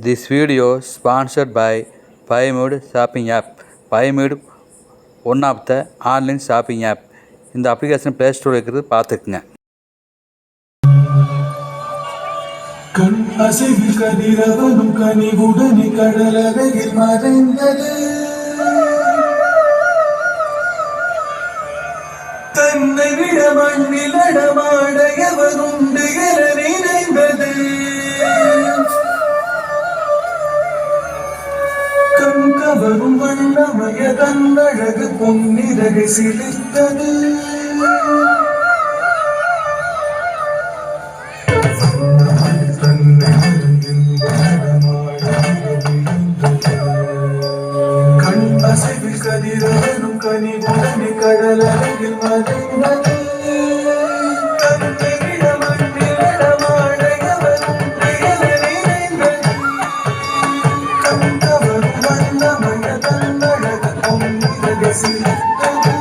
This video sponsored by Buymood shopping app. Buymood one of the online shopping app. இந்த application play store இருக்கிறது பார்த்துக்குங்க. கண் அசைவில் கதிரவனும் கனிவுடனே கடலறையில் மறைந்தது. தன்னை விட மண்ணில் நடமாட எவருண்டு என நினைந்தது. கண் கவரும் வண்ணமய தன்னழகு பொன்னிறகை சிலிர்த்தது. கண் அசைவில் கதிரவனும் கனிவுடனே கடலறையில் மறைந்தது. தன்னை விட மண்ணில் நடமாட எவருண்டு என நினைந்தது. கண் கவரும் வண்ணமய தன்னழகு பொன்னிறகை சிலிர்த்தது.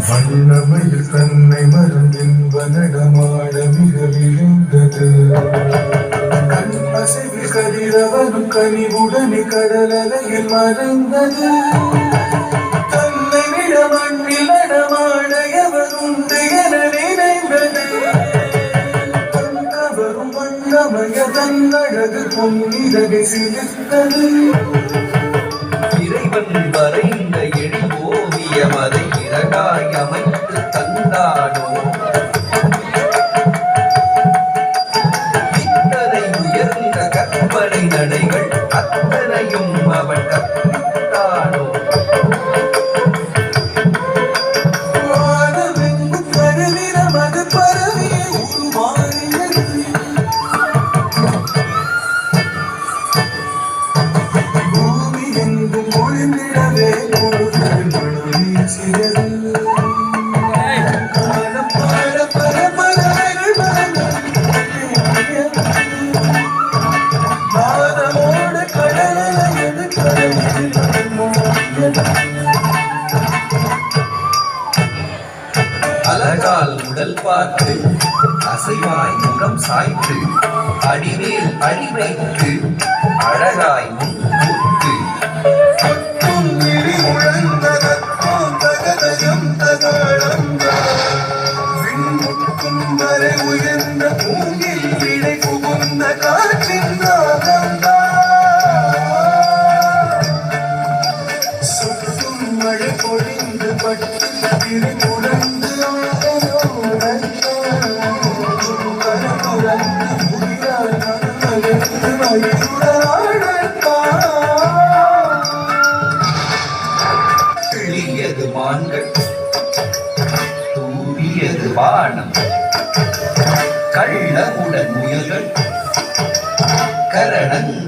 வண்ணமயில் தன்னை மறந்தின்ப நடமாட மிக விழுந்தது. கண் அசைவில் கதிரவனும் கனிவுடனே கடலலையில் மறைந்தது. தன்னை விட மண்ணில் நடமாட எவருண்டு என நினைந்தது. கண் கவரும் வண்ணமய தன்னழகு பொன்னிறகை சிலிர்த்தது. இறைவன் வரைந்த எழில் ஓவியம் அதை இறகாய் அமைத்து தந்தானோ. இத்தனை உயர்ந்த கற்பனை நடைகள் அத்தனையும் அவன் கற்பித்தானோ. வானமெங்கும் கருநிறம் அது பரவிய உருமாறியது. பூமி எங்கும் ஒளிந்திடவே பொழுது மழை வீசியது. காலம் பாட பரம்பரைகள் வானமோடு கடலையது கடலில் மோதியது. அழகால் உடல் பார்த்து அசைவாய் முகம் சாய்த்து அடிமேல் அடி வைத்து அழகாய் முன் கூத்து. விழி முழந்ததற்கோ தகதயம் தகாளங்கள். விண்முட்டும் வரை உயர்ந்த பூங்கில் விடை புகுந்த காற்றின் நாகம்தான். சுற்றும் மழை பொழிந்து பட்டு திரை புரண்டு கிளியது மான்கள் தூவியது வானம். கள்ளமுடன் முயல்கள் கரணங்கள்